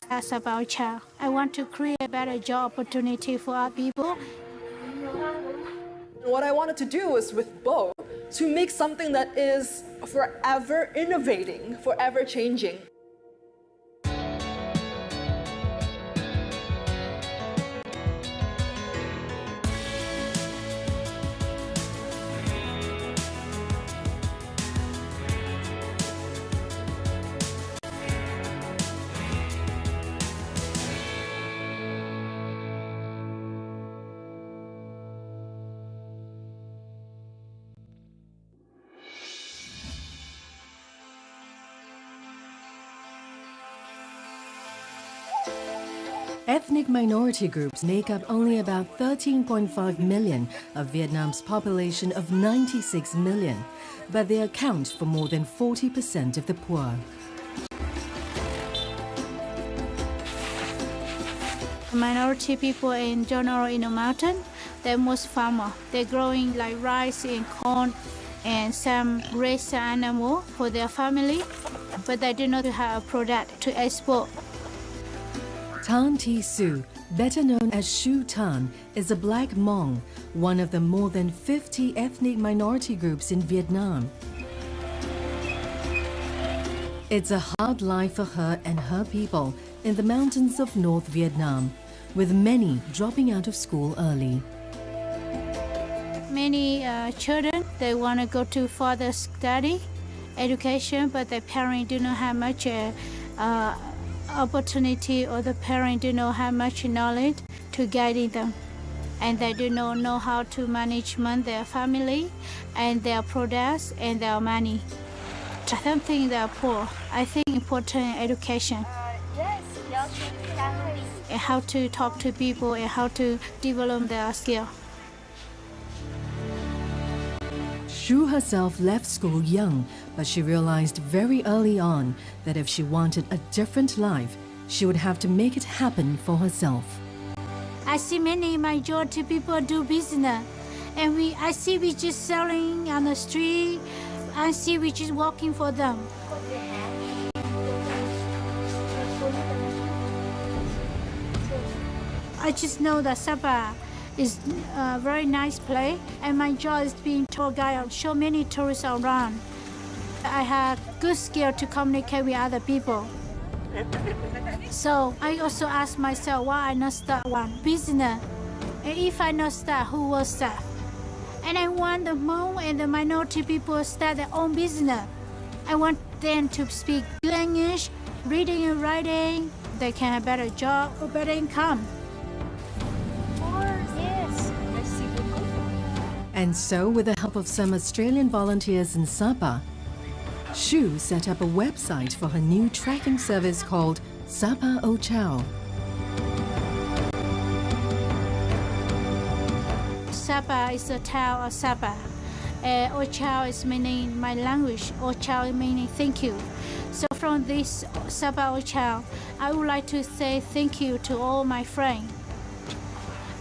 That's about child. I want to create a better job opportunity for our people. What I wanted to do was with Bo to make something that is forever innovating, forever changing. Ethnic minority groups make up only about 13.5 million of Vietnam's population of 96 million, but they account for more than 40% of the poor. Minority people in general in the mountain, they're most farmer. They're growing like rice and corn and some raise animal for their family, but they do not have a product to export. Tan Thi Su, better known as Shu Tan, is a black Hmong, one of the more than 50 ethnic minority groups in Vietnam. It's a hard life for her and her people in the mountains of North Vietnam, with many dropping out of school early. Many children, they want to go to further study, education, but their parents do not have much opportunity, or the parents do not have much knowledge to guide them, and they do not know how to manage their family and their products and their money. I don't think they are poor. I think important education. And how to talk to people and how to develop their skill. Shu herself left school young, but she realized very early on that if she wanted a different life, she would have to make it happen for herself. I see many majority people do business, and I see we just selling on the street. I see we just working for them. I just know that Sapa is a very nice place, and my job is being tour guide, show many tourists around. I have good skill to communicate with other people. So I also ask myself why I not start one business, and if I not start, who will start? And I want the Hmong and the minority people start their own business. I want them to speak good English, reading and writing. They can have better job or better income. And so, with the help of some Australian volunteers in Sapa, Shu set up a website for her new tracking service called Sapa O Chow. Sapa is the town of Sapa. O Chow is meaning my language. O Chow is meaning thank you. So from this Sapa O Chow, I would like to say thank you to all my friends,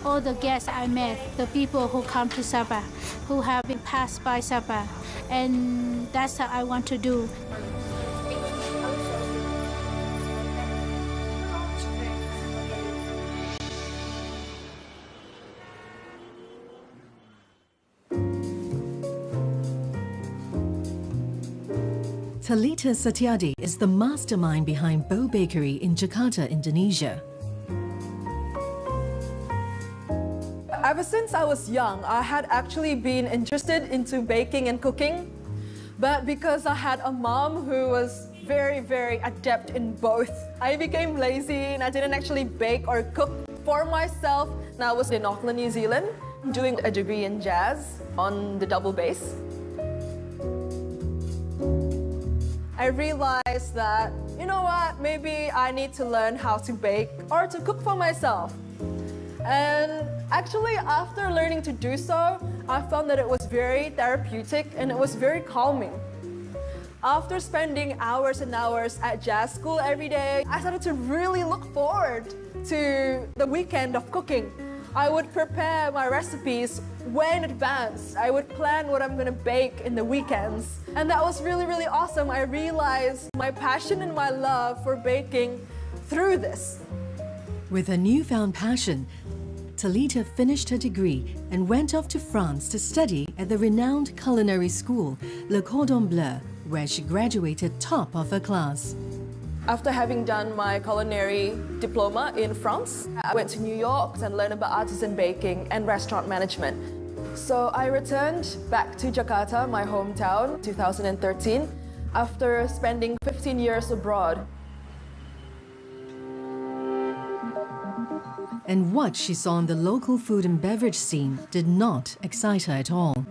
all the guests I met, the people who come to Sapa, who have been passed by Sapa, and that's what I want to do. Talita Satyadi is the mastermind behind Bo Bakery in Jakarta, Indonesia. Ever since I was young, I had actually been interested into baking and cooking. But because I had a mom who was very, very adept in both, I became lazy and I didn't actually bake or cook for myself. And I was in Auckland, New Zealand, doing a degree in jazz on the double bass. I realized that, you know what, maybe I need to learn how to bake or to cook for myself. And actually, after learning to do so, I found that it was very therapeutic and it was very calming. After spending hours and hours at jazz school every day, I started to really look forward to the weekend of cooking. I would prepare my recipes way in advance. I would plan what I'm gonna bake in the weekends. And that was really, really awesome. I realized my passion and my love for baking through this. With her newfound passion, Talita finished her degree and went off to France to study at the renowned culinary school, Le Cordon Bleu, where she graduated top of her class. After having done my culinary diploma in France, I went to New York and learned about artisan baking and restaurant management. So I returned back to Jakarta, my hometown, 2013, after spending 15 years abroad. And what she saw in the local food and beverage scene did not excite her at all.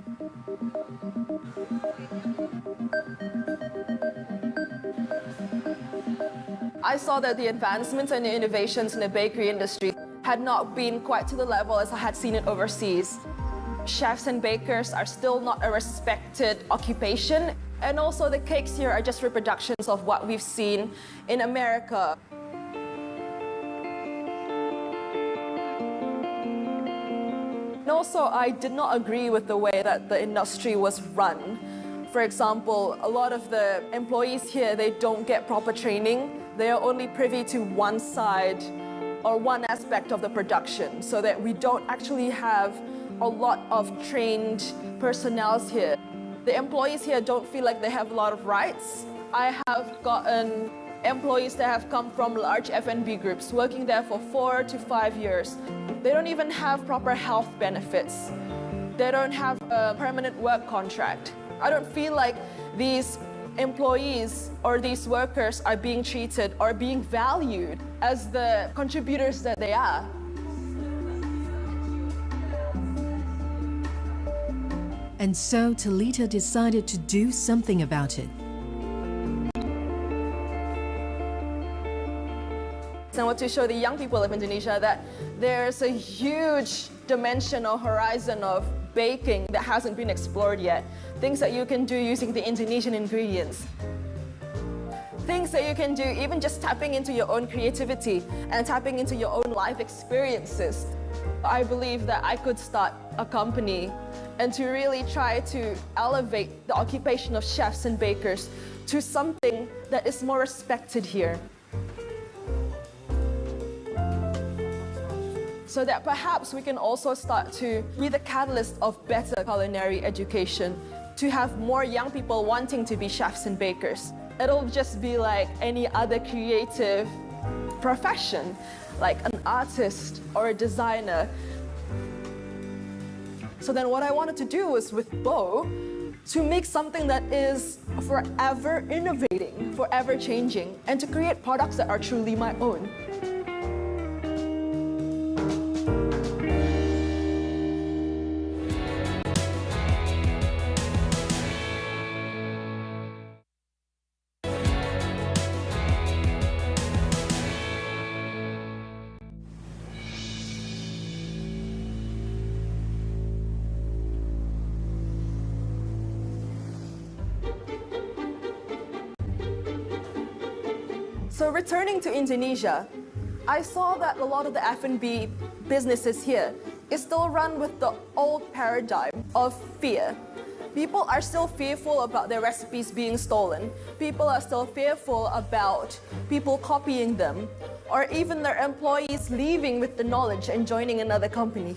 I saw that the advancements and the innovations in the bakery industry had not been quite to the level as I had seen it overseas. Chefs and bakers are still not a respected occupation, and also the cakes here are just reproductions of what we've seen in America. And also, I did not agree with the way that the industry was run. For example, a lot of the employees here, they don't get proper training. They are only privy to one side or one aspect of the production, so that we don't actually have a lot of trained personnel here. The employees here don't feel like they have a lot of rights. I have gotten employees that have come from large F&B groups working there for 4 to 5 years. They don't even have proper health benefits. They don't have a permanent work contract. I don't feel like these employees or these workers are being treated or being valued as the contributors that they are. And so Talita decided to do something about it. I want to show the young people of Indonesia that there's a huge dimension or horizon of baking that hasn't been explored yet. Things that you can do using the Indonesian ingredients. Things that you can do even just tapping into your own creativity and tapping into your own life experiences. I believe that I could start a company and to really try to elevate the occupation of chefs and bakers to something that is more respected here. So that perhaps we can also start to be the catalyst of better culinary education, to have more young people wanting to be chefs and bakers. It'll just be like any other creative profession, like an artist or a designer. So then what I wanted to do was with Bo, to make something that is forever innovating, forever changing, and to create products that are truly my own. So returning to Indonesia, I saw that a lot of the F&B businesses here is still run with the old paradigm of fear. People are still fearful about their recipes being stolen. People are still fearful about people copying them, or even their employees leaving with the knowledge and joining another company.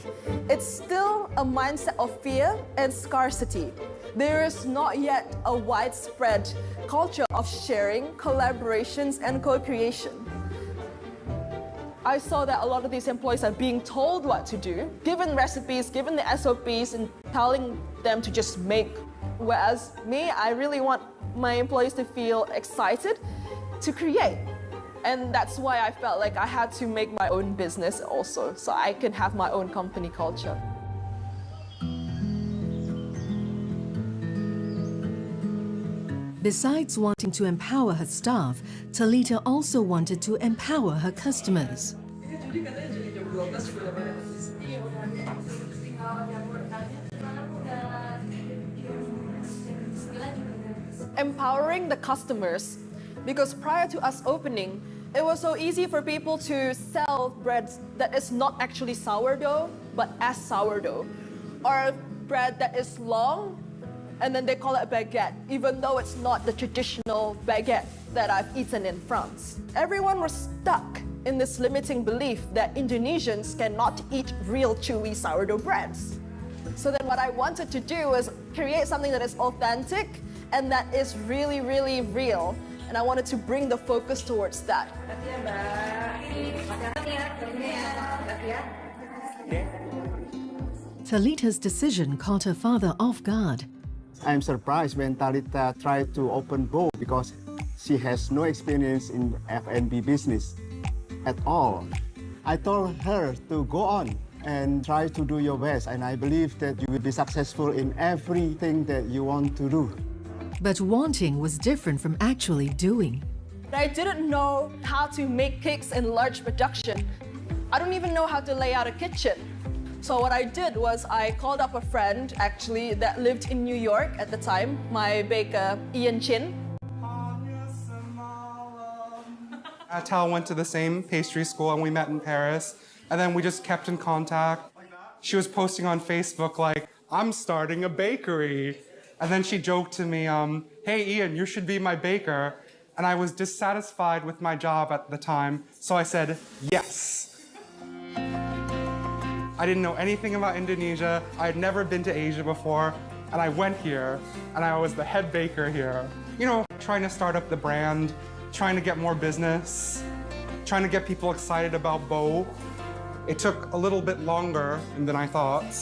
It's still a mindset of fear and scarcity. There is not yet a widespread culture of sharing, collaborations, and co-creation. I saw that a lot of these employees are being told what to do, given recipes, given the SOPs, and telling them to just make. Whereas me, I really want my employees to feel excited to create. And that's why I felt like I had to make my own business also, so I can have my own company culture. Besides wanting to empower her staff, Talita also wanted to empower her customers. Empowering the customers, because prior to us opening, It was so easy for people to sell breads that is not actually sourdough, but as sourdough. Or bread that is long, and then they call it a baguette, even though it's not the traditional baguette that I've eaten in France. Everyone was stuck in this limiting belief that Indonesians cannot eat real chewy sourdough breads. So then what I wanted to do was create something that is authentic and that is really, really real. And I wanted to bring the focus towards that. Talita's decision caught her father off guard. I'm surprised when Talita tried to open Bow because she has no experience in F&B business at all. I told her to go on and try to do your best, and I believe that you will be successful in everything that you want to do. But wanting was different from actually doing. I didn't know how to make cakes in large production. I don't even know how to lay out a kitchen. So what I did was I called up a friend actually that lived in New York at the time, my baker Ian Chin. Tal went to the same pastry school and we met in Paris, and then we just kept in contact. She was posting on Facebook like, I'm starting a bakery. And then she joked to me, hey Ian, you should be my baker. And I was dissatisfied with my job at the time, so I said yes. I didn't know anything about Indonesia. I had never been to Asia before, and I went here, and I was the head baker here. You know, trying to start up the brand, trying to get more business, trying to get people excited about Bow. It took a little bit longer than I thought.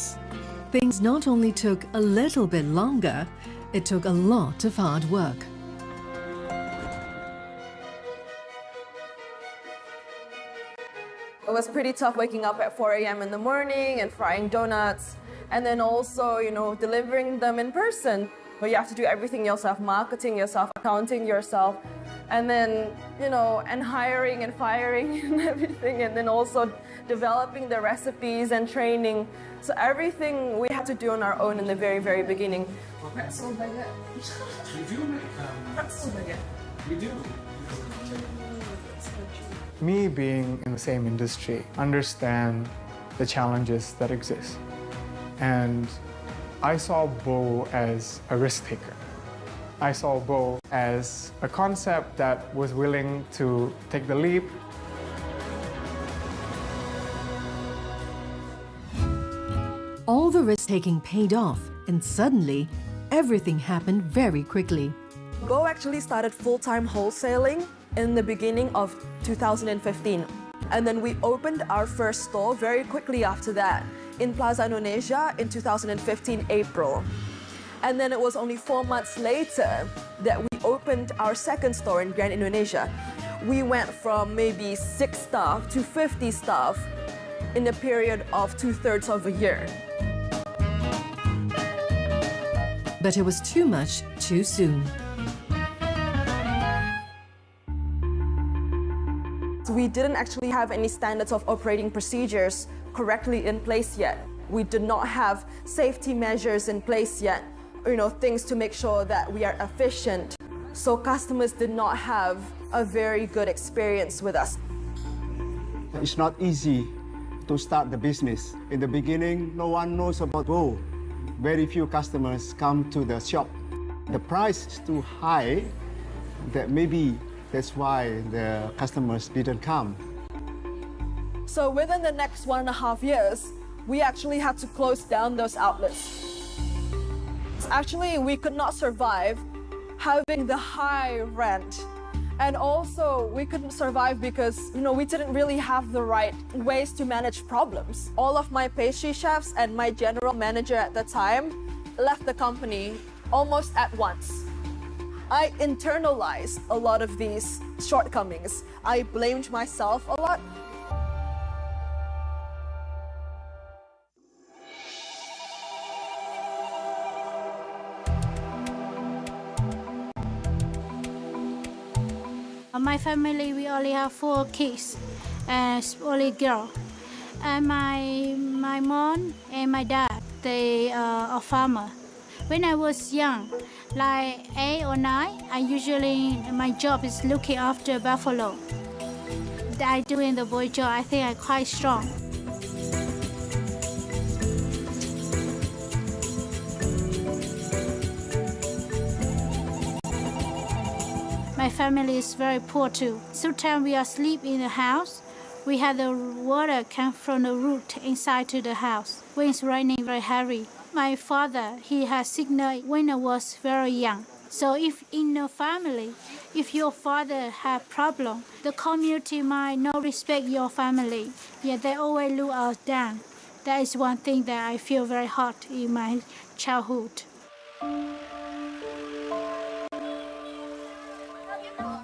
Things not only took a little bit longer, it took a lot of hard work. It was pretty tough waking up at 4 a.m. in the morning and frying donuts, and then also, delivering them in person. But you have to do everything yourself, marketing yourself, accounting yourself, and then, and hiring and firing and everything, and then also developing the recipes and training. So everything we had to do on our own in the very, very beginning. Pretzel baguette. We do make pretzel baguette. We do. Me being in the same industry, understand the challenges that exist. And I saw Bow as a risk taker. I saw Bow as a concept that was willing to take the leap. All the risk-taking paid off, and suddenly, everything happened very quickly. Bow actually started full-time wholesaling in the beginning of 2015. And then we opened our first store very quickly after that in Plaza Indonesia in 2015 April. And then it was only 4 months later that we opened our second store in Grand Indonesia. We went from maybe 6 staff to 50 staff in a period of 2/3 of a year. But it was too much too soon. We didn't actually have any standards of operating procedures correctly in place yet. We did not have safety measures in place yet, things to make sure that we are efficient. So customers did not have a very good experience with us. It's not easy to start the business. In the beginning, no one knows about Bow. Very few customers come to the shop. The price is too high that maybe that's why the customers didn't come. So within the next 1.5 years, we actually had to close down those outlets. Actually, we could not survive having the high rent. And also, we couldn't survive because, we didn't really have the right ways to manage problems. All of my pastry chefs and my general manager at the time left the company almost at once. I internalized a lot of these shortcomings. I blamed myself a lot. My family, we only have 4 kids, only girl. And my mom and my dad, they are a farmer. When I was young, like 8 or 9, my job is looking after buffalo. But I doing the boy job, I think I'm quite strong. My family is very poor too. Sometimes we are asleep in the house. We have the water come from the roof inside to the house when it's raining very heavy. My father, he has sickness when I was very young. So if in the family, if your father have problem, the community might not respect your family. Yeah, they always look us down. That is one thing that I feel very hard in my childhood.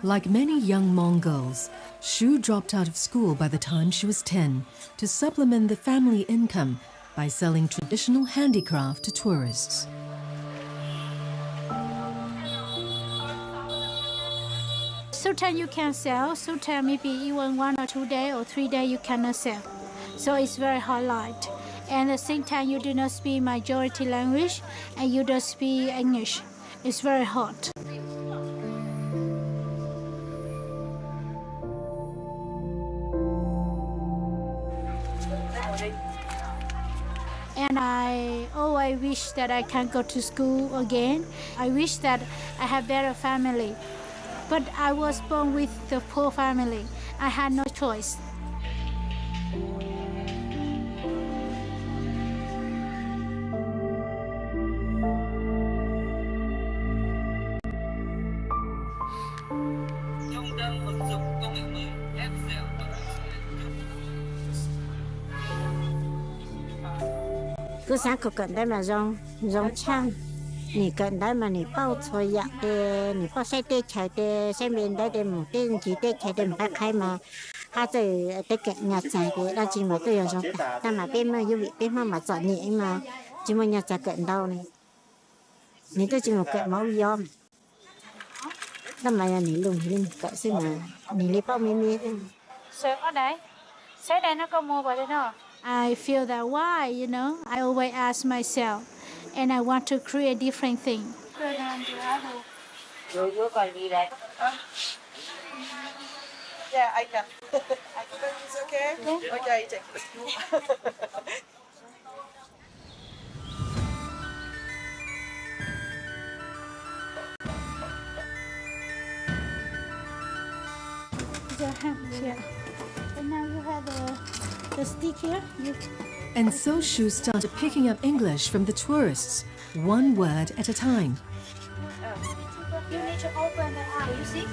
Like many young Hmong girls, Shu dropped out of school by the time she was 10 to supplement the family income by selling traditional handicraft to tourists. Sometimes you can sell, sometimes maybe even 1 or 2 days or 3 days you cannot sell. So it's very hard life. And at the same time you do not speak majority language and you don't speak English. It's very hard. And I always wish that I can go to school again. I wish that I have better family. But I was born with the poor family. I had no choice. cứ sáng cực cận đây mà rong chăng nỉ cận đây mà nỉ bao thôi dạ để nỉ bao xe tê chạy tê xe miền đây để một tên chỉ tê chạy để một cái khai mà hai từ tê cận nhà chạy để đa chỉ mà tôi ở rong ta mà bên mà du lịch bên mà chọn nhẹ mà chỉ mà nhà chạy cận đâu này nỉ tôi chỉ một cận máu yom đó mà nỉ lùng lên cận xem mà nỉ lấy bao mi So ở đây, xe đây nó có mua vào đây đâu? I feel that why, you know, I always ask myself, and I want to create different thing. Yeah, I can. It's okay? Yeah. Okay, take it. Your hands here. And now you have the stick here. And so Shu started picking up English from the tourists, one word at a time. You need to open the eye, you see?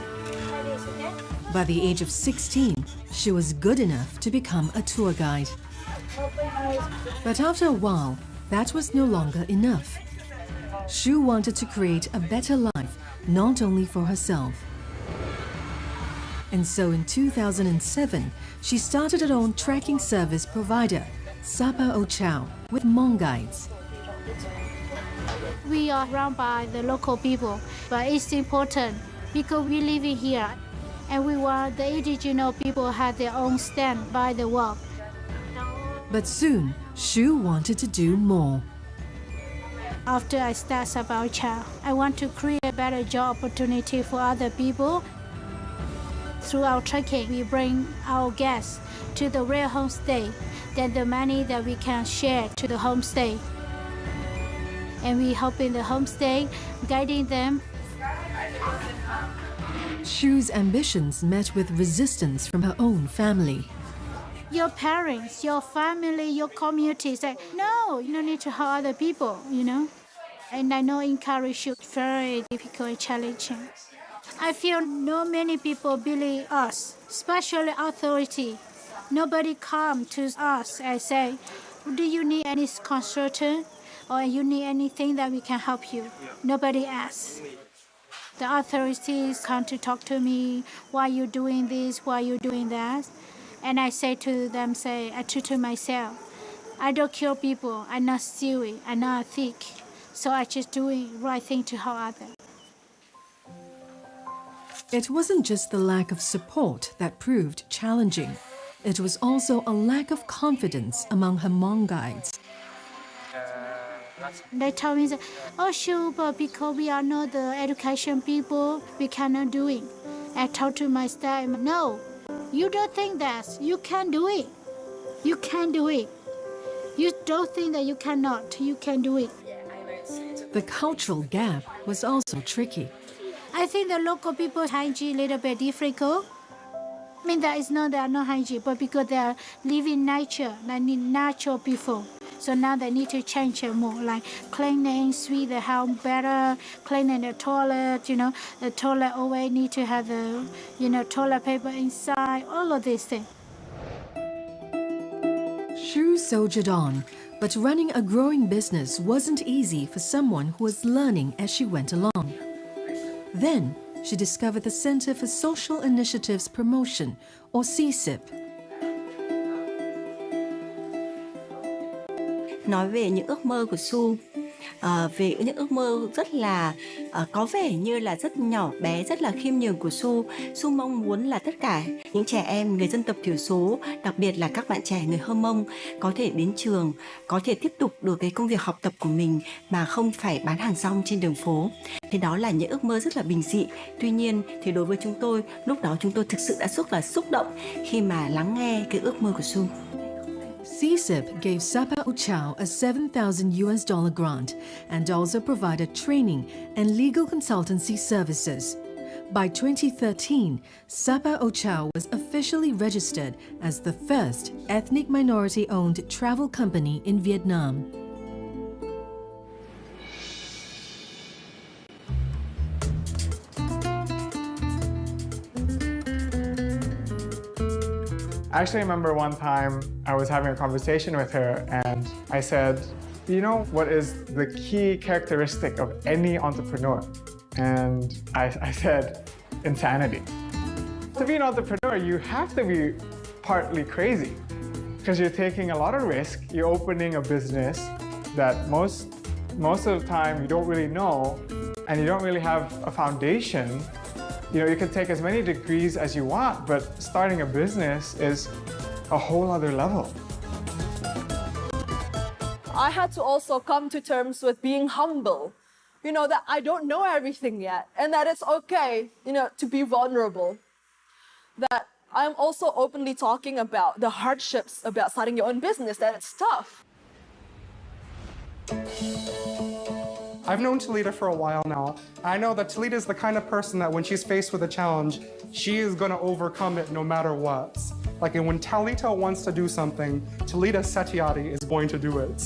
Like this, okay? By the age of 16, she was good enough to become a tour guide. Open eyes. But after a while, that was no longer enough. Shu wanted to create a better life, not only for herself. And so in 2007, she started her own tracking service provider, Sapa Ochao, with Hmong guides. We are run by the local people, but it's important because we live in here and we want the indigenous people have their own stand by the work. But soon, Shu wanted to do more. After I start Sapa Ochao, I want to create a better job opportunity for other people. Through our trekking, we bring our guests to the real homestay, then the money that we can share to the homestay. And we help in the homestay, guiding them. Shu's ambitions met with resistance from her own family. Your parents, your family, your community say, no, you don't need to help other people, you know. And I know encourage you, very difficult and challenging. I feel not many people believe us, especially authority. Nobody come to us and say, do you need any consultant or you need anything that we can help you? Nobody asks. The authorities come to talk to me, why you doing this, why you doing that? And I say to them, I to myself, I don't kill people, I'm not stealing, I'm not a thief. So I just doing right thing to help others. It wasn't just the lack of support that proved challenging. It was also a lack of confidence among her Hmong guides. They told me, oh sure, but because we are not the education people, we cannot do it. I told to my staff, no, You don't think that you can do it. You can do it. You don't think that you cannot. You can do it. The cultural gap was also tricky. I think the local people's hygiene a little bit difficult. I mean, that is not they are not hygiene, but because they are living nature, they need natural people. So now they need to change it more, like cleaning, sweep the house better, cleaning the toilet. The toilet always need to have the, toilet paper inside. All of these things. Shu soldiered on, but running a growing business wasn't easy for someone who was learning as she went along. Then she discovered the Center for Social Initiatives Promotion, or CSIP. Nói về những ước mơ của Su, về những ước mơ rất là có vẻ như là rất nhỏ bé, rất là khiêm nhường của Su. Su mong muốn là tất cả những trẻ em người dân tộc thiểu số, đặc biệt là các bạn trẻ người Hơ Mông có thể đến trường, có thể tiếp tục được cái công việc học tập của mình mà không phải bán hàng rong trên đường phố. Thế đó là những ước mơ rất là bình dị. Tuy nhiên thì đối với chúng tôi, lúc đó chúng tôi thực sự đã rất là xúc động khi mà lắng nghe cái ước mơ của Su. CSIP gave Sapa Uchao a $7,000 grant and also provided training and legal consultancy services. By 2013, Sapa Uchao was officially registered as the first ethnic minority-owned travel company in Vietnam. I actually remember one time I was having a conversation with her and I said, "Do you know what is the key characteristic of any entrepreneur?" And I said, insanity. To be an entrepreneur, you have to be partly crazy because you're taking a lot of risk. You're opening a business that most of the time you don't really know and you don't really have a foundation. You can take as many degrees as you want, but starting a business is a whole other level. I had to also come to terms with being humble. That I don't know everything yet, and that it's okay, to be vulnerable. That I'm also openly talking about the hardships about starting your own business, that it's tough. I've known Talita for a while now. I know that Talita is the kind of person that when she's faced with a challenge, she is going to overcome it no matter what. Like when Talita wants to do something, Talita Setiati is going to do it.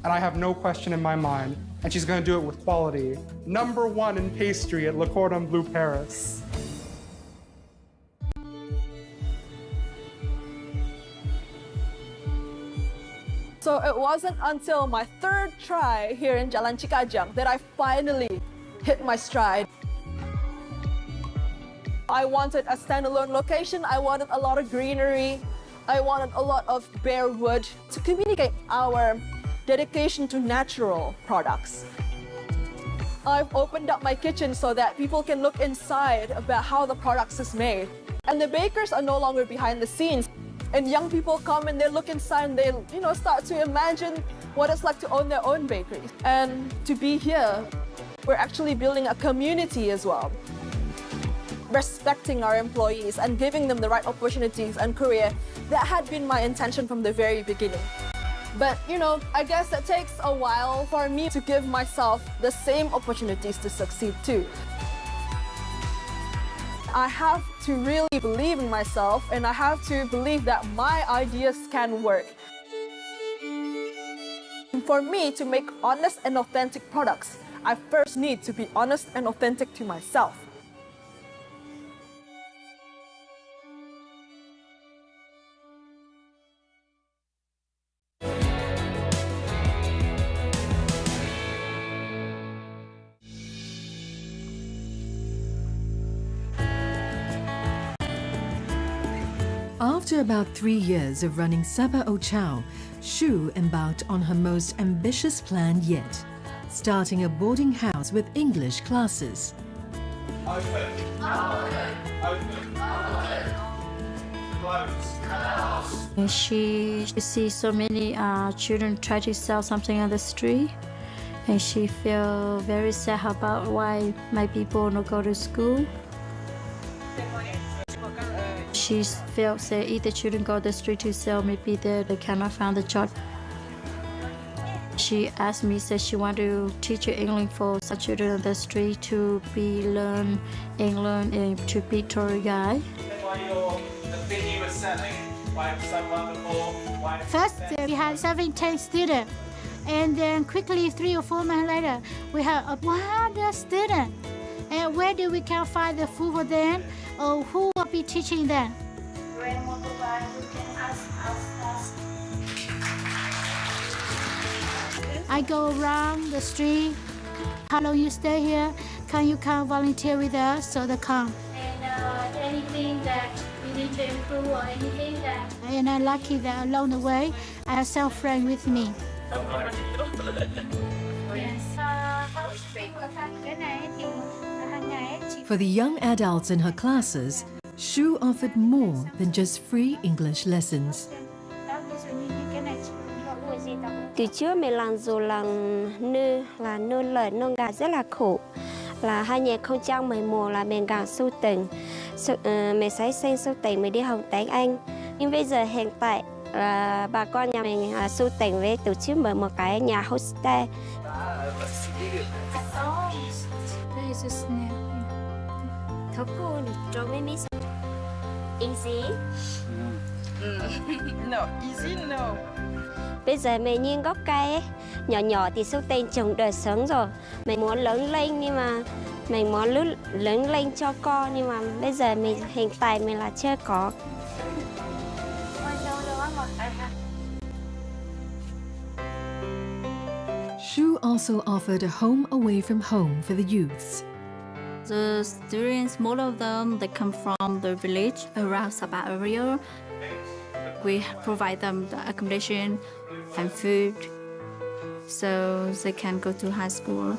And I have no question in my mind, and she's going to do it with quality. #1 in pastry at Le Cordon Bleu Paris. So it wasn't until my 3rd try here in Jalan Cikajang that I finally hit my stride. I wanted a standalone location, I wanted a lot of greenery, I wanted a lot of bare wood to communicate our dedication to natural products. I've opened up my kitchen so that people can look inside about how the products is made. And the bakers are no longer behind the scenes. And young people come and they look inside and they, start to imagine what it's like to own their own bakeries. And to be here, we're actually building a community as well. Respecting our employees and giving them the right opportunities and career, that had been my intention from the very beginning. But, I guess it takes a while for me to give myself the same opportunities to succeed too. I have to really believe in myself and I have to believe that my ideas can work. For me to make honest and authentic products, I first need to be honest and authentic to myself. After about 3 years of running Sapa Ochao, Shu embarked on her most ambitious plan yet, starting a boarding house with English classes. She sees so many children try to sell something on the street, and she feels very sad about why my people don't go to school. She felt say if the children go to the street to sell, maybe they cannot find a job. She asked me, said she want to teach English for such children on the street to be learn English and to be tour guide. First, we had 17 students, and then quickly 3 or 4 months later, we have 100 students. And where do we can find the food for them, or who will be teaching them? I go around the street. How long you stay here? Can you come volunteer with us? So they come. And anything that you need to improve or anything that. And I'm lucky that along the way, I have some friends with me. For the young adults in her classes, Shu offered more than just free English lessons. Từ trước mẹ làm dù là nô lợi nông gà rất là khổ. Là 2011 là mẹ gà sưu tình. Mẹ sẽ sang sưu tình mới đi học tiếng Anh. Nhưng bây giờ hiện tại là bà con nhà mình sưu tình với tổ chức mở một cái nhà hostel. Easy? No, easy no. Bây giờ mình nhìn gốc cây ấy, nhỏ nhỏ thì sưu tình trồng đời sống rồi. Mình muốn lớn lên nhưng mà mình muốn lớn lên cho con, nhưng mà bây giờ mình hiện tại mình là chưa có. Shu also offered a home away from home for the youths. The students, most of them, they come from the village around Sapa area. We provide them the accommodation and food, so they can go to high school.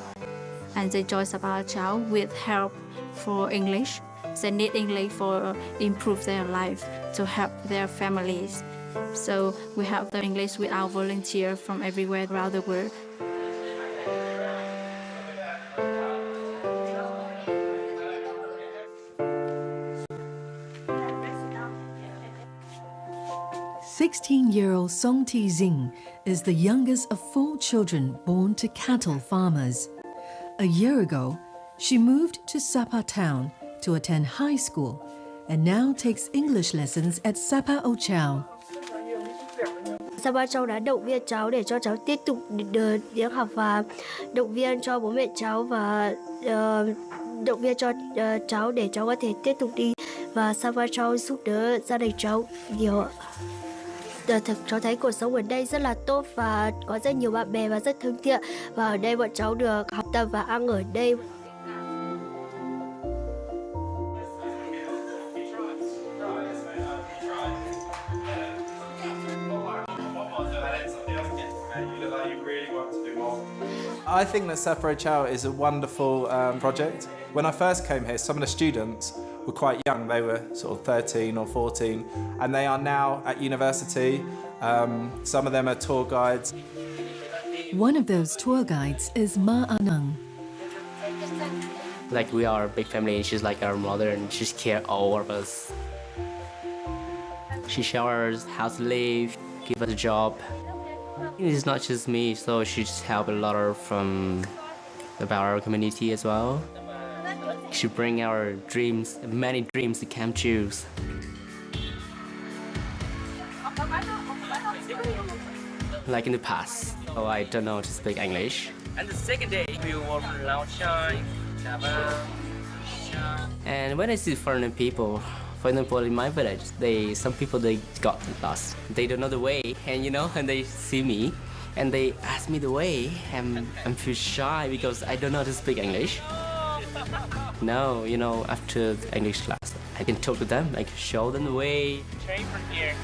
And they join Sapa Child with help for English. They need English for improve their life, to help their families. So we help them English with our volunteer from everywhere around the world. Sixteen-year-old Song Ti-Zing is the youngest of 4 children born to cattle farmers. A year ago, she moved to Sapa town to attend high school and now takes English lessons at Sapa Ochao. Sapa Châu đã động viên cháu để cho cháu tiếp tục đi học và động viên cho bố mẹ cháu và động viên cho cháu để cháu có thể tiếp tục đi, và Sapa Châu giúp đỡ gia đình cháu nhiều. Thực cháu thấy cuộc sống ở đây rất là tốt và có rất nhiều bạn bè và rất thân thiện, và ở đây bọn cháu được học tập và ăn ở đây. I think that Sapa Ochao is a wonderful project. When I first came here, some of the students were quite young. They were sort of 13 or 14, and they are now at university. Some of them are tour guides. One of those tour guides is Ma Anang. Like, we are a big family, and she's like our mother, and she's care all of us. She shows us how to live, give us a job. It's not just me, so she's helped a lot from about our community as well. She bring our dreams, many dreams to come true. Like in the past, I don't know to speak English. And the second day, we will launch Sapa. And when I see foreign people, for example, in my village, some people got lost. They don't know the way, and they see me, and they ask me the way. I'm feel shy because I don't know how to speak English. Now, after the English class, I can talk to them, I can show them the way. Train from here.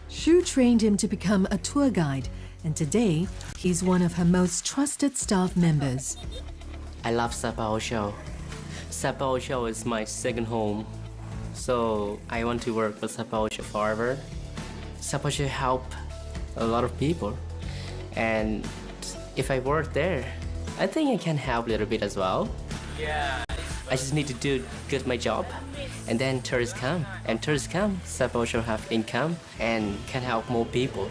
Shu trained him to become a tour guide, and today he's one of her most trusted staff members. I love Sapa Ochao. Sapa Ochao is my second home, so I want to work with Sapa Ochao forever. Sapa Ochao help a lot of people, and if I work there, I think I can help a little bit as well. Yeah, it's I just need to do good my job, and then tourists come. And tourists come, Sapa also have income and can help more people.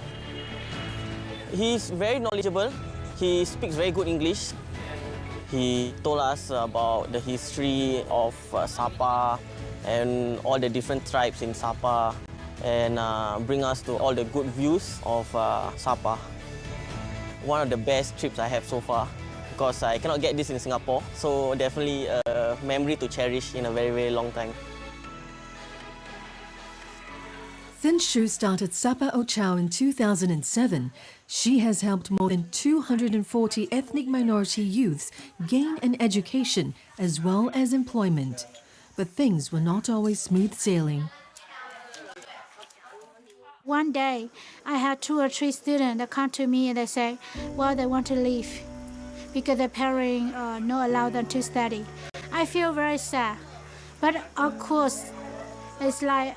He's very knowledgeable. He speaks very good English. He told us about the history of Sapa and all the different tribes in Sapa, and bring us to all the good views of Sapa. One of the best trips I have so far, because I cannot get this in Singapore, so definitely a memory to cherish in a very, very long time. Since Shu started Sapa Ochao in 2007, she has helped more than 240 ethnic minority youths gain an education as well as employment. But things were not always smooth sailing. One day, I had 2 or 3 students that come to me and they say, well, they want to leave because their parents not allow them to study. I feel very sad. But of course, it's like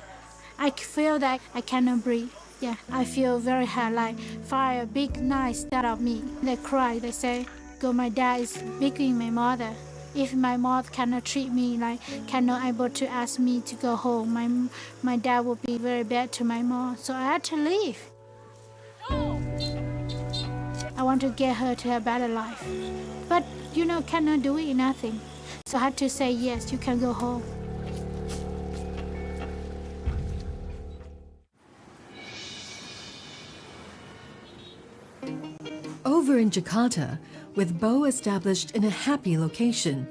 I feel that I cannot breathe. Yeah, I feel very hard, like fire, big knife out of me. They cry, they say, "God, my dad is beating my mother. If my mother cannot treat me, like cannot able to ask me to go home, my dad will be very bad to my mom. So I had to leave. I want to get her to a better life. But, cannot do it, nothing. So I had to say, yes, you can go home. Over in Jakarta, with Bo established in a happy location,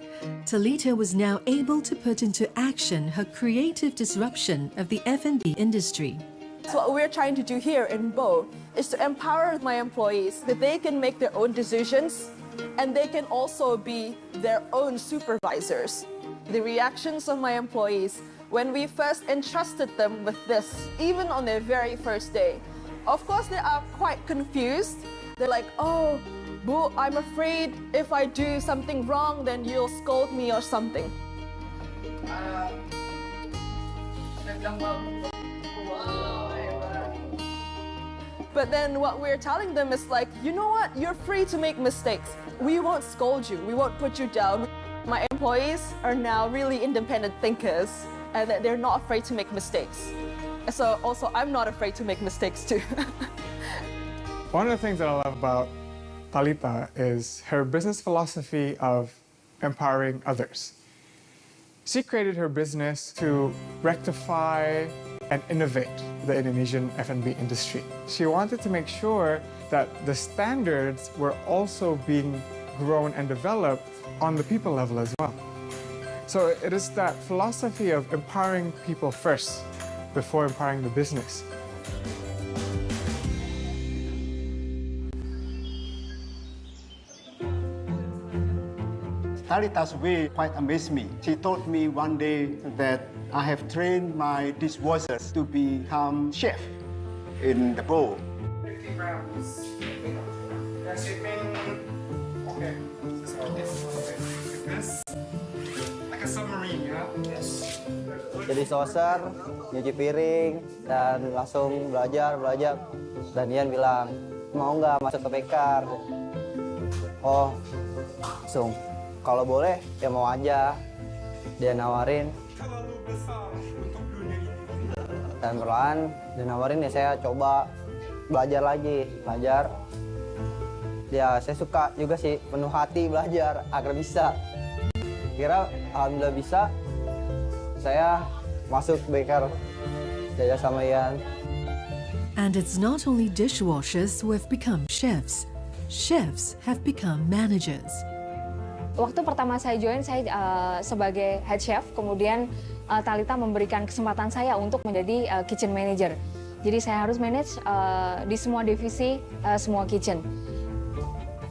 Talita was now able to put into action her creative disruption of the F&B industry. So what we're trying to do here in Bo is to empower my employees that they can make their own decisions and they can also be their own supervisors. The reactions of my employees when we first entrusted them with this, even on their very first day, of course they are quite confused. They're like, oh, Boo, I'm afraid if I do something wrong, then you'll scold me or something. But then what we're telling them is like, you know what? You're free to make mistakes. We won't scold you. We won't put you down. My employees are now really independent thinkers and that they're not afraid to make mistakes. So also, I'm not afraid to make mistakes too. One of the things that I love about Talita is her business philosophy of empowering others. She created her business to rectify and innovate the Indonesian F&B industry. She wanted to make sure that the standards were also being grown and developed on the people level as well. So it is that philosophy of empowering people first before empowering the business. Talita's way quite amazed me. She told me one day that I have trained my dishwashers to become chef in the bowl. 50 grams. That's shipping. Okay. This like a submarine, you know? Yes. Jadi saucer, nyuci piring, dan langsung belajar. Dan Ian bilang, mau nggak masuk ke Pekar? Oh, langsung. Kalau boleh, ya mau aja. Dia nawarin. Dan perlahan dia nawarin ya saya coba belajar lagi. Ya saya suka juga sih, penuh hati belajar agar bisa. Kira alhamdulillah bisa. Saya masuk Baker, jajan sama Ian. And it's not only dishwashers who have become chefs. Chefs have become managers. Waktu pertama saya join, saya sebagai head chef, kemudian Talita memberikan kesempatan saya untuk menjadi kitchen manager. Jadi saya harus manage di semua divisi, semua kitchen.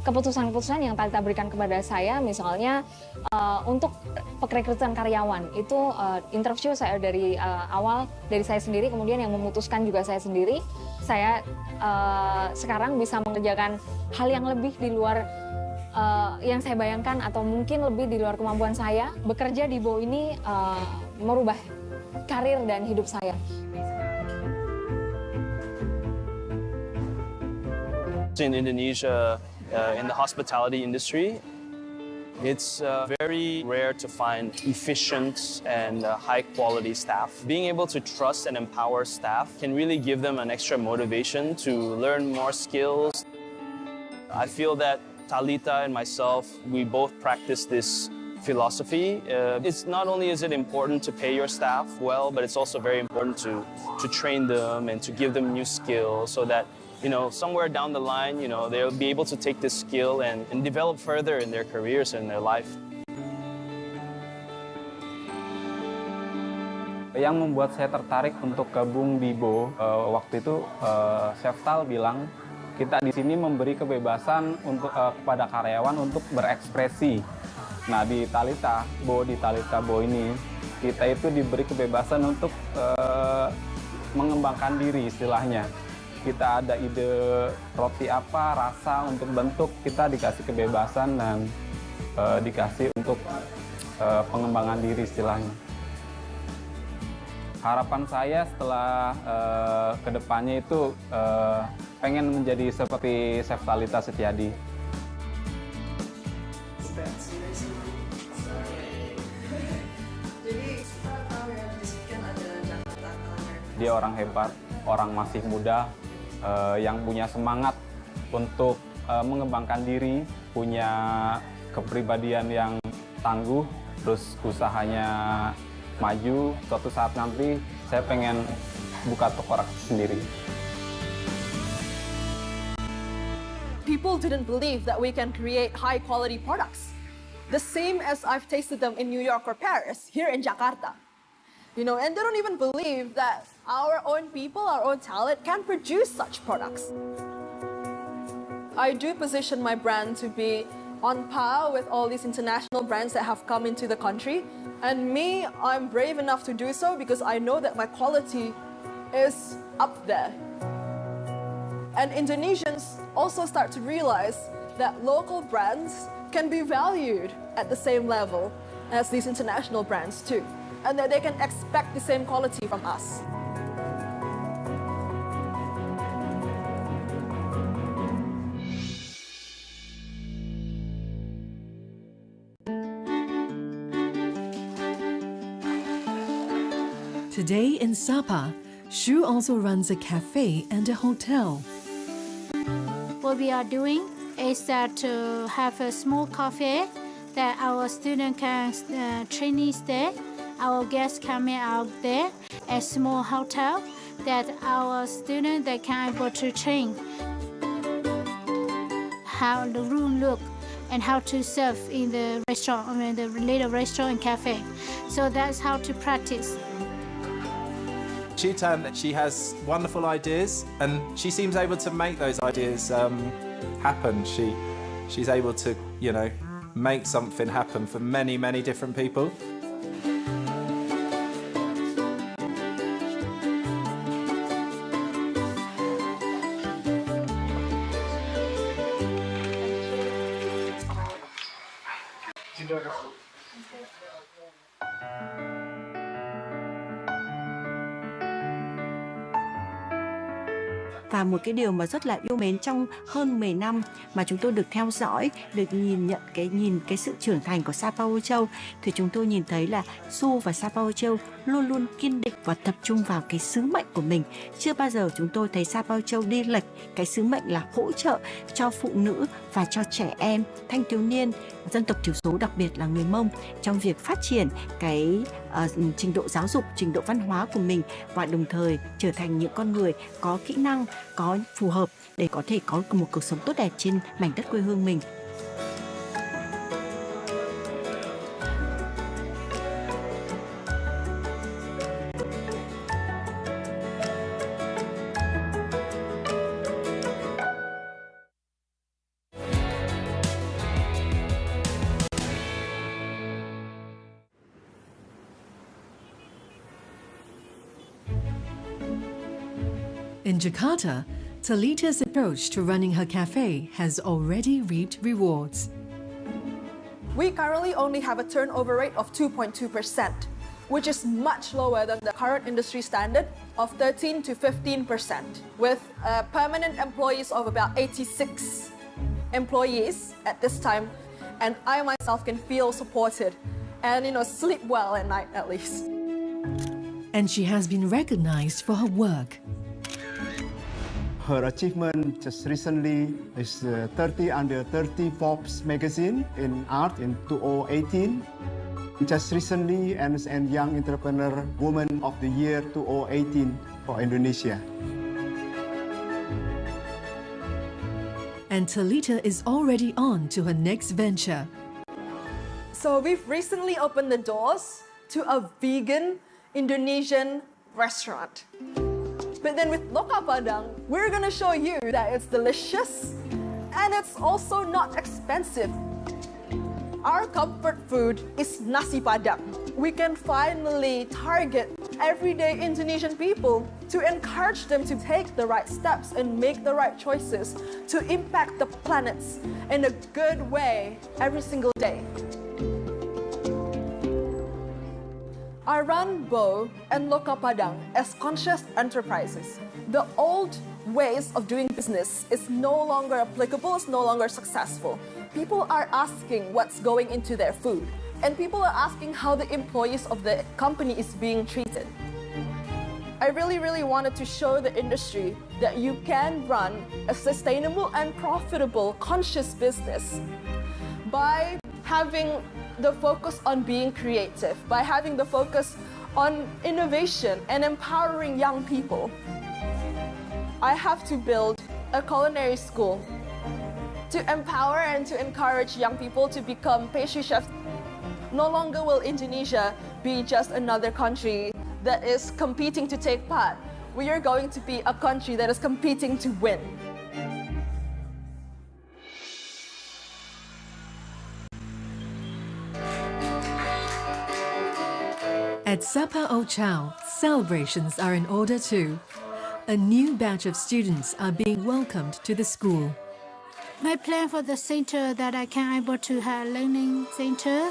Keputusan-keputusan yang Talita berikan kepada saya, misalnya untuk perekrutan karyawan, itu interview saya dari awal dari saya sendiri, kemudian yang memutuskan juga saya sendiri. Saya sekarang bisa mengerjakan hal yang lebih di luar yang saya bayangkan atau mungkin lebih di luar kemampuan saya. Bekerja di Bo ini merubah karir dan hidup saya. In Indonesia, in the hospitality industry, It's very rare to find efficient and high-quality staff. Being able to trust and empower staff can really give them an extra motivation to learn more skills. I feel that Talita and myself, we both practice this philosophy. It's not only is it important to pay your staff well, but it's also very important to train them and to give them new skills so that, somewhere down the line, they'll be able to take this skill and develop further in their careers and their life. Yang membuat saya tertarik untuk gabung di Bo, waktu itu Chef Tal bilang, kita di sini memberi kebebasan untuk kepada karyawan untuk berekspresi. Nah, di Talita Bo ini, kita itu diberi kebebasan untuk mengembangkan diri istilahnya. Kita ada ide roti apa, rasa untuk bentuk, kita dikasih kebebasan dan dikasih untuk pengembangan diri istilahnya. Harapan saya setelah kedepannya itu pengen menjadi seperti Chef Talita Setiadi. Dia orang hebat, orang masih muda, yang punya semangat untuk mengembangkan diri, punya kepribadian yang tangguh, terus usahanya maju. Suatu saat nanti saya pengen buka toko raksasa sendiri. People didn't believe that we can create high-quality products, the same as I've tasted them in New York or Paris, here in Jakarta. And they don't even believe that our own people, our own talent can produce such products. I do position my brand to be on par with all these international brands that have come into the country. And me, I'm brave enough to do so because I know that my quality is up there. And Indonesians also start to realize that local brands can be valued at the same level as these international brands too, and that they can expect the same quality from us. Today in Sapa, Shu also runs a cafe and a hotel. What we are doing is that to have a small cafe that our students can trainees there, our guests coming out there, a small hotel that our students they can able to train how the room look and how to serve in the restaurant, the little restaurant and cafe. So that's how to practice. She has wonderful ideas, and she seems able to make those ideas happen. She's able to, make something happen for many, many different people. Và một cái điều mà rất là yêu mến trong hơn 10 năm mà chúng tôi được theo dõi, được nhìn cái sự trưởng thành của Sapa Âu Châu, thì chúng tôi nhìn thấy là Su và Sapa Âu Châu luôn luôn kiên định và tập trung vào cái sứ mệnh của mình. Chưa bao giờ chúng tôi thấy Sapa Âu Châu đi lệch cái sứ mệnh là hỗ trợ cho phụ nữ và cho trẻ em, thanh thiếu niên, dân tộc thiểu số, đặc biệt là người Mông, trong việc phát triển cái trình độ giáo dục, trình độ văn hóa của mình, và đồng thời trở thành những con người có kỹ năng, có phù hợp để có thể có một cuộc sống tốt đẹp trên mảnh đất quê hương mình. In Jakarta, Talita's approach to running her cafe has already reaped rewards. We currently only have a turnover rate of 2.2%, which is much lower than the current industry standard of 13 to 15%, with permanent employees of about 86 employees at this time. and I myself can feel supported and sleep well at night at least. And she has been recognized for her work. Her achievement just recently is 30 under 30 Forbes magazine in art in 2018. Just recently, and Young Entrepreneur Woman of the Year 2018 for Indonesia. And Talita is already on to her next venture. So we've recently opened the doors to a vegan Indonesian restaurant. But then with Loka Padang, we're gonna show you that it's delicious and it's also not expensive. Our comfort food is nasi padang. We can finally target everyday Indonesian people to encourage them to take the right steps and make the right choices to impact the planets in a good way every single day. I run Bo and Loka Padang as conscious enterprises. The old ways of doing business is no longer applicable, it's no longer successful. People are asking what's going into their food, and people are asking how the employees of the company is being treated. I really wanted to show the industry that you can run a sustainable and profitable conscious business by having the focus on being creative, by having the focus on innovation and empowering young people. I have to build a culinary school to empower and to encourage young people to become pastry chefs. No longer will Indonesia be just another country that is competing to take part. We are going to be a country that is competing to win. At Sapa Ochao, celebrations are in order too. A new batch of students are being welcomed to the school. My plan for the center that I can able to have a learning center.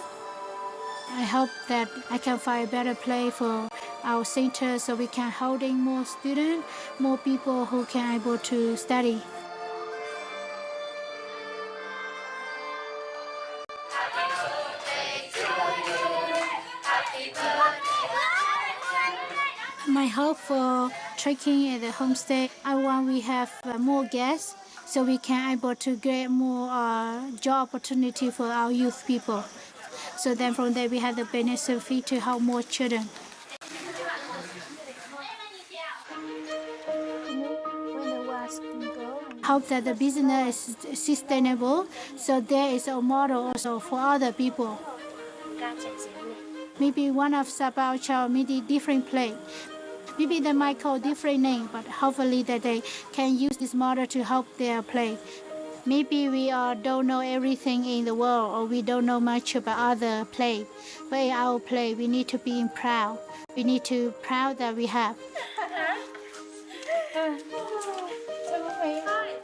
I hope that I can find a better place for our center so we can holding more students, more people who can able to study. My hope for trekking at the homestay, I want we have more guests so we can able to get more job opportunity for our youth people. So then from there we have the benefit to help more children. Hope that the business is sustainable, so there is a model also for other people. Maybe one of Sapa Ochao maybe different place. Maybe they might call different name, but hopefully that they can use this model to help their play. Maybe we don't know everything in the world, or we don't know much about other play. But in our play, we need to be proud. We need to proud that we have.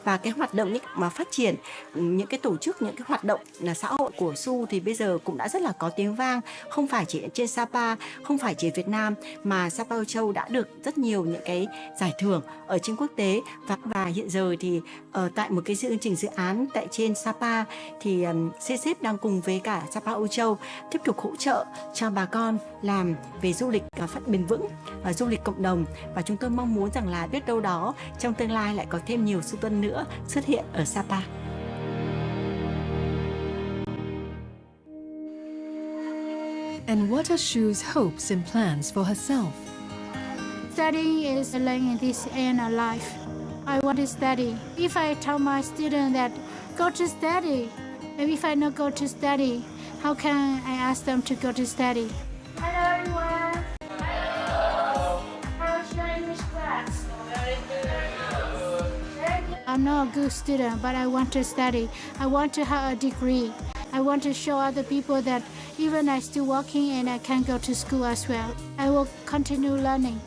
Và cái hoạt động mà phát triển những cái tổ chức, những cái hoạt động là xã hội của Su thì bây giờ cũng đã rất là có tiếng vang, không phải chỉ trên Sapa, không phải chỉ Việt Nam, mà Sapa Ochao đã được rất nhiều những cái giải thưởng ở trên quốc tế. Và hiện giờ thì tại một cái chương trình dự án tại trên Sapa thì CCF đang cùng với cả Sapa Ochao tiếp tục hỗ trợ cho bà con làm về du lịch phát bền vững, du lịch cộng đồng, và chúng tôi mong muốn rằng là biết đâu đó trong tương lai lại có thêm nhiều Su Tuân nữa xuất hiện ở Sapa. And what are Shu's hopes and plans for herself? Studying is learning this end of life. I want to study. If I tell my student that go to study, and if I not go to study, how can I ask them to go to study? Hello everyone. Hello. How's your English class? Very good. I'm not a good student, but I want to study. I want to have a degree. I want to show other people that even I'm still working and I can go to school as well. I will continue learning.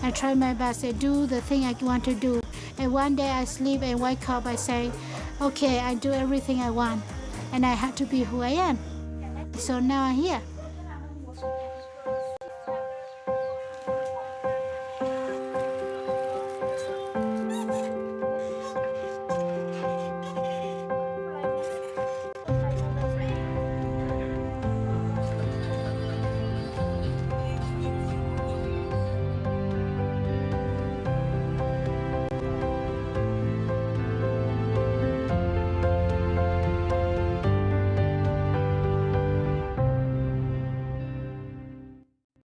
I try my best to do the thing I want to do. And one day I sleep and wake up, I say, okay, I do everything I want. And I have to be who I am. So now I'm here.